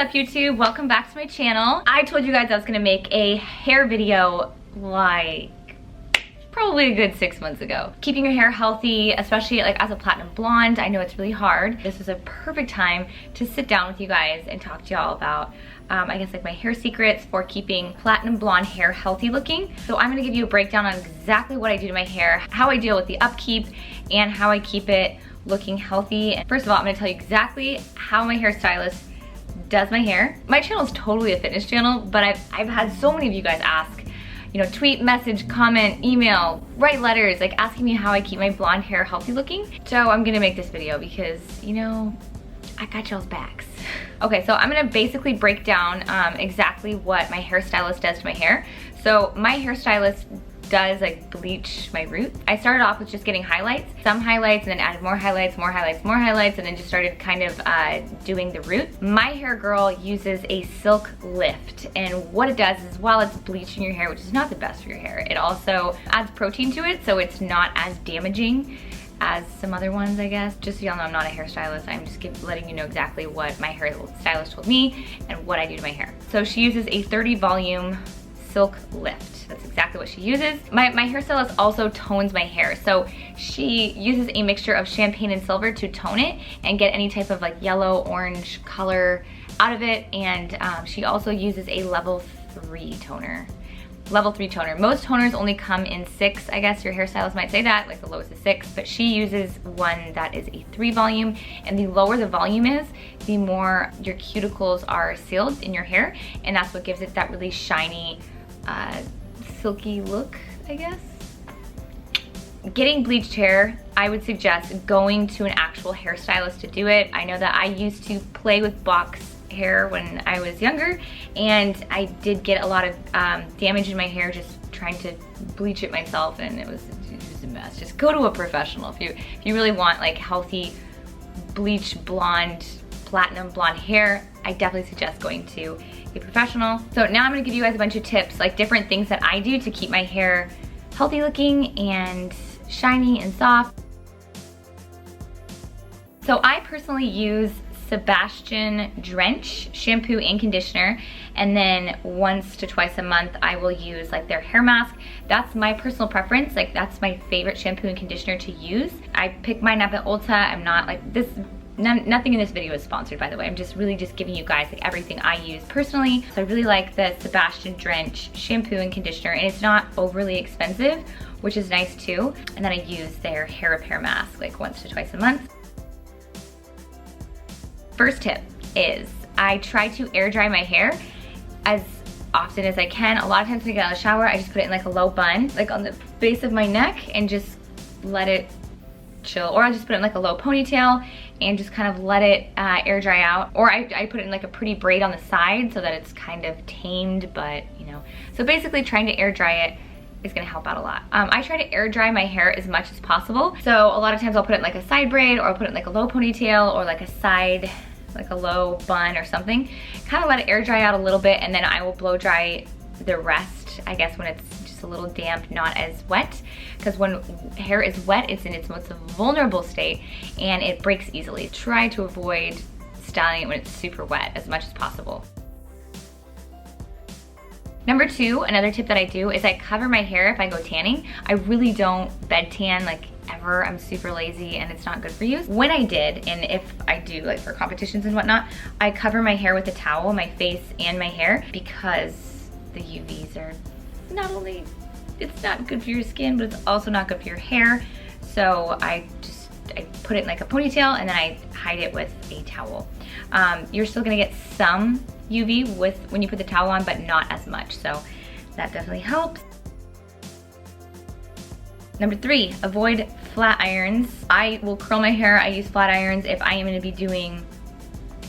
up, YouTube? Welcome back to my channel. I told you guys I was gonna make a hair video like probably a good 6 months ago. Keeping your hair healthy, especially like as a platinum blonde, I know it's really hard. This was a perfect time to sit down with you guys and talk to y'all about I guess like my hair secrets for keeping platinum blonde hair healthy looking. So I'm gonna give you a breakdown on exactly what I do to my hair, how I deal with the upkeep, and how I keep it looking healthy. And first of all, I'm gonna tell you exactly how my hairstylist does my hair. My channel is totally a fitness channel, but I've had so many of you guys ask, you know, tweet, message, comment, email, write letters, like asking me how I keep my blonde hair healthy looking. So I'm gonna make this video because, you know, I got y'all's backs. Okay, so I'm gonna basically break down exactly what my hairstylist does to my hair. So my hairstylist does like bleach my roots. I started off with just getting highlights, some highlights, and then added more highlights, more highlights, more highlights, and then just started kind of doing the roots. My hair girl uses a silk lift, and what it does is while it's bleaching your hair, which is not the best for your hair, it also adds protein to it, so it's not as damaging as some other ones, I guess. Just so y'all know, I'm not a hairstylist. I'm just letting you know exactly what my hairstylist told me and what I do to my hair. So she uses a 30 volume silk lift. That's exactly what she uses. My hairstylist also tones my hair. So she uses a mixture of champagne and silver to tone it and get any type of like yellow, orange color out of it. And she also uses a level 3 toner. Level 3 toner. Most toners only come in 6, I guess your hairstylist might say that, like the lowest is 6, but she uses one that is a 3 volume, and the lower the volume is, the more your cuticles are sealed in your hair, and that's what gives it that really shiny, silky look, I guess. Getting bleached hair, I would suggest going to an actual hairstylist to do it. I know that I used to play with box hair when I was younger, and I did get a lot of damage in my hair just trying to bleach it myself, and it was a mess. Just go to a professional if you really want like healthy bleach blonde, platinum blonde hair. I definitely suggest going to a professional. So now I'm gonna give you guys a bunch of tips, like different things that I do to keep my hair healthy looking and shiny and soft. So I personally use Sebastian Drench shampoo and conditioner, and then once to twice a month I will use like their hair mask. That's my personal preference, like that's my favorite shampoo and conditioner to use. I pick mine up at Ulta. I'm not like this, nothing in this video is sponsored, by the way. I'm just really just giving you guys like everything I use personally. So I really like the Sebastian Drench shampoo and conditioner, and it's not overly expensive, which is nice too. And then I use their hair repair mask like once to twice a month. First tip is I try to air dry my hair as often as I can. A lot of times when I get out of the shower, I just put it in like a low bun, like on the base of my neck, and just let it chill. Or I just put it in like a low ponytail and just kind of let it air dry out. Or I put it in like a pretty braid on the side so that it's kind of tamed, but you know. So basically trying to air dry it is gonna help out a lot. I try to air dry my hair as much as possible. So a lot of times I'll put it in like a side braid, or I'll put it in like a low ponytail, or like a side, like a low bun or something. Kind of let it air dry out a little bit, and then I will blow dry the rest, I guess, when it's just a little damp, not as wet. Because when hair is wet, it's in its most vulnerable state and it breaks easily. Try to avoid styling it when it's super wet as much as possible. Number 2, another tip that I do is I cover my hair if I go tanning. I really don't bed tan like ever. I'm super lazy and it's not good for you. When I did, and if I do like for competitions and whatnot, I cover my hair with a towel, my face and my hair, because the UVs are not only, it's not good for your skin, but it's also not good for your hair. So I put it in like a ponytail, and then I hide it with a towel. You're still gonna get some UV when you put the towel on, but not as much. So that definitely helps. Number 3, avoid flat irons. I will curl my hair. I use flat irons if I am gonna be doing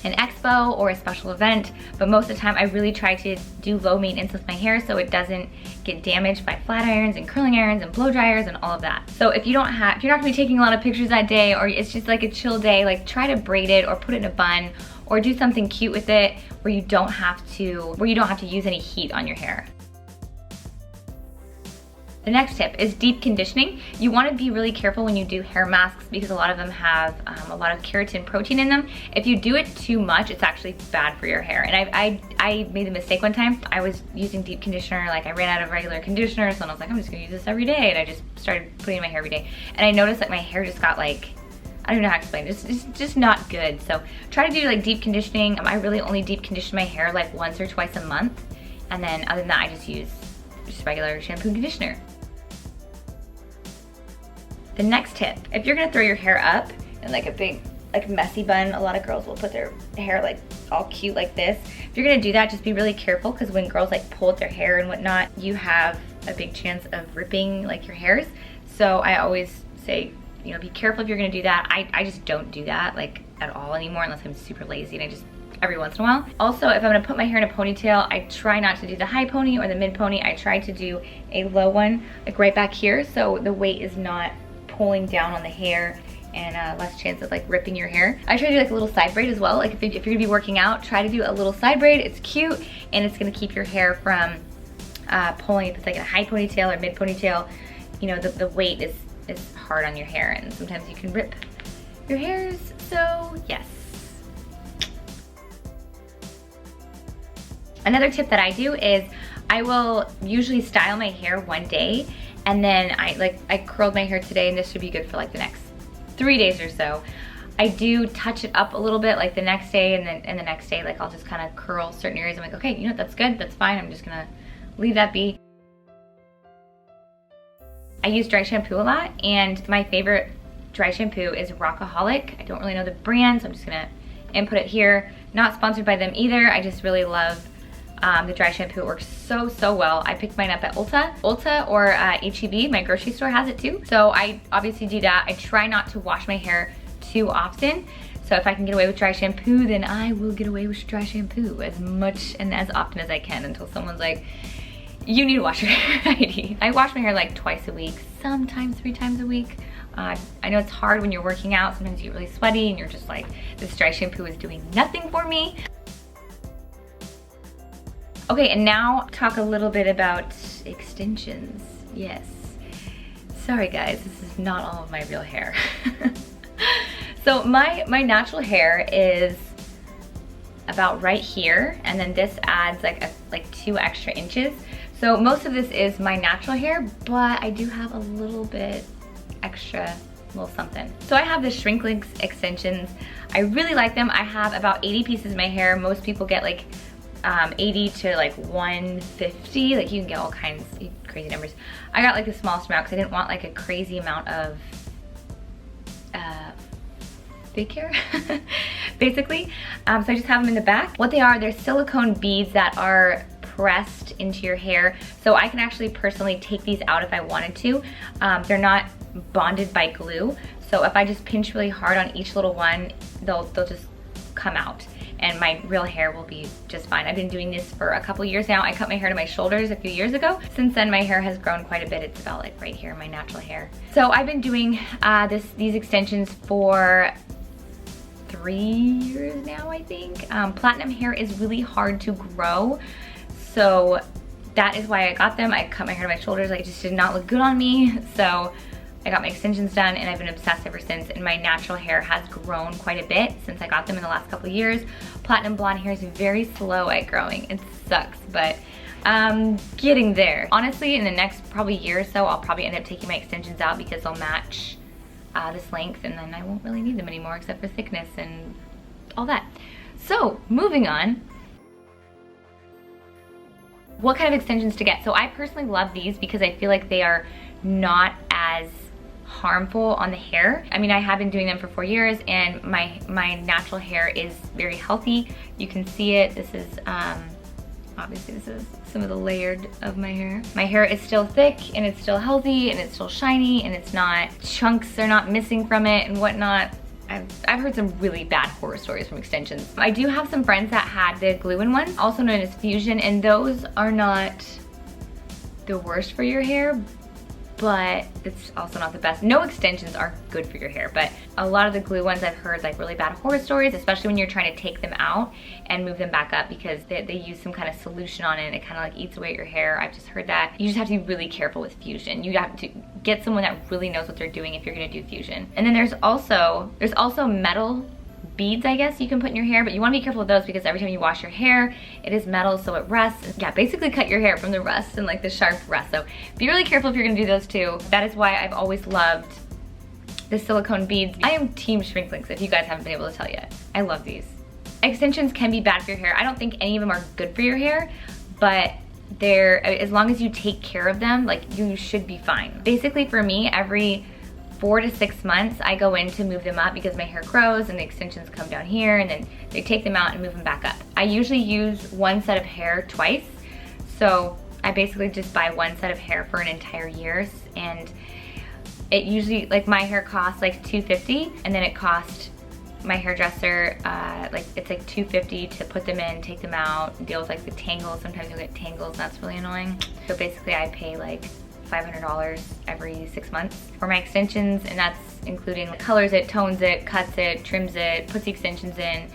an expo or a special event, but most of the time I really try to do low maintenance with my hair so it doesn't get damaged by flat irons and curling irons and blow dryers and all of that. So if you're not gonna be taking a lot of pictures that day, or it's just like a chill day, like try to braid it or put it in a bun or do something cute with it where you don't have to use any heat on your hair. The The next tip is deep conditioning. You want to be really careful when you do hair masks because a lot of them have a lot of keratin protein in them. If you do it too much, it's actually bad for your hair. And I made the mistake one time. I was using deep conditioner, like I ran out of regular conditioner, so I was like, I'm just gonna use this every day. And I just started putting it in my hair every day. And I noticed that my hair just got like, I don't know how to explain it. It's just not good. So try to do like deep conditioning. I really only deep condition my hair like once or twice a month. And then other than that, I just use just regular shampoo and conditioner. The next tip, if you're gonna throw your hair up in like a big, like messy bun, a lot of girls will put their hair like all cute like this. If you're gonna do that, just be really careful because when girls like pull at their hair and whatnot, you have a big chance of ripping like your hairs. So I always say, you know, be careful if you're gonna do that. I just don't do that like at all anymore unless I'm super lazy and I just every once in a while. Also, if I'm gonna put my hair in a ponytail, I try not to do the high pony or the mid pony. I try to do a low one, like right back here, so the weight is not pulling down on the hair and less chance of like ripping your hair. I try to do like a little side braid as well. Like if you're gonna be working out, try to do a little side braid. It's cute and it's gonna keep your hair from pulling. If it's like a high ponytail or mid ponytail, you know, the weight is hard on your hair and sometimes you can rip your hairs, so yes. Another tip that I do is I will usually style my hair one day and then I curled my hair today and this should be good for like the next 3 days or so. I do touch it up a little bit like the next day and the next day like I'll just kind of curl certain areas. I'm like, okay, you know what, that's good, that's fine. I'm just gonna leave that be. I use dry shampoo a lot and my favorite dry shampoo is Rockaholic. I don't really know the brand, so I'm just gonna input it here. Not sponsored by them either. I just really love the dry shampoo. It works so well. I picked mine up at Ulta or HEB. My grocery store has it too. So I obviously do that. I try not to wash my hair too often. So if I can get away with dry shampoo, then I will get away with dry shampoo as much and as often as I can until someone's like, you need to wash your hair, Heidi. I wash my hair like twice a week, sometimes 3 times a week. I know it's hard when you're working out. Sometimes you get really sweaty and you're just like, this dry shampoo is doing nothing for me. Okay, and now talk a little bit about extensions. Yes. Sorry guys, this is not all of my real hair. So my natural hair is about right here, and then this adds like 2 extra inches. So most of this is my natural hair, but I do have a little bit extra, little something. So I have the Shrinklink extensions. I really like them. I have about 80 pieces in my hair. Most people get like 80 to like 150. Like you can get all kinds of crazy numbers. I got like the smallest amount because I didn't want like a crazy amount of fake hair, basically. So I just have them in the back. What they are, they're silicone beads that are pressed into your hair. So I can actually personally take these out if I wanted to. They're not bonded by glue. So if I just pinch really hard on each little one, they'll just come out and my real hair will be just fine. I've been doing this for a couple years now. I cut my hair to my shoulders a few years ago. Since then, my hair has grown quite a bit. It's about like right here, my natural hair. So I've been doing these extensions for 3 years now, I think. Platinum hair is really hard to grow. So that is why I got them. I cut my hair to my shoulders. Like, it just did not look good on me. So I got my extensions done and I've been obsessed ever since, and my natural hair has grown quite a bit since I got them in the last couple of years. Platinum blonde hair is very slow at growing. It sucks, but getting there. Honestly, in the next probably year or so, I'll probably end up taking my extensions out because they'll match this length, and then I won't really need them anymore except for thickness and all that. So moving on. What kind of extensions to get? So I personally love these because I feel like they are not as harmful on the hair. I mean, I have been doing them for 4 years and my natural hair is very healthy. You can see it. This is, obviously this is some of the layered of my hair. My hair is still thick and it's still healthy and it's still shiny and it's not, chunks are not missing from it and whatnot. I've heard some really bad horror stories from extensions. I do have some friends that had the glue-in ones, also known as Fusion, and those are not the worst for your hair, but it's also not the best. No extensions are good for your hair, but a lot of the glue ones I've heard like really bad horror stories, especially when you're trying to take them out and move them back up because they use some kind of solution on it and it kind of like eats away at your hair. I've just heard that. You just have to be really careful with fusion. You have to get someone that really knows what they're doing if you're gonna do fusion. And then there's also metal beads, I guess, you can put in your hair, but you want to be careful with those because every time you wash your hair, it is metal, so it rusts. Yeah, basically cut your hair from the rust and like the sharp rust. So be really careful if you're gonna do those too. That is why I've always loved the silicone beads. I am team shrink links, if you guys haven't been able to tell yet. I love these. Extensions can be bad for your hair. I don't think any of them are good for your hair, but as long as you take care of them, like you should be fine. Basically for me, every 4 to 6 months, I go in to move them up because my hair grows and the extensions come down here and then they take them out and move them back up. I usually use one set of hair twice. So I basically just buy one set of hair for an entire year, and it usually, like my hair costs like $250 and then it cost my hairdresser, it's like $250 to put them in, take them out, deal with like the tangles. Sometimes you'll get tangles, that's really annoying. So basically I pay like $500 every 6 months for my extensions, and that's including colors it, tones it, cuts it, trims it, puts the extensions in,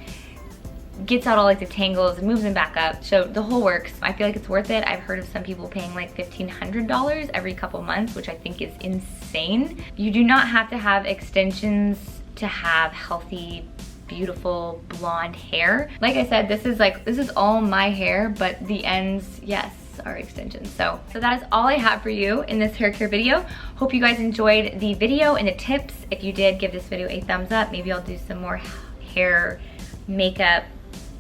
gets out all like the tangles and moves them back up. So the whole works. I feel like it's worth it. I've heard of some people paying like $1,500 every couple months, which I think is insane. You do not have to have extensions to have healthy, beautiful blonde hair. Like I said, this is all my hair, but the ends, yes, are extensions. So that is all I have for you in this hair care video. Hope you guys enjoyed the video and the tips. If you did, give this video a thumbs up. Maybe I'll do some more hair, makeup,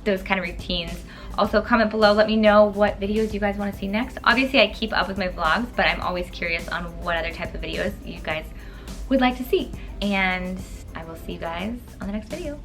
those kind of routines. Also comment below, let me know what videos you guys want to see next. Obviously I keep up with my vlogs, but I'm always curious on what other type of videos you guys would like to see. And I will see you guys on the next video.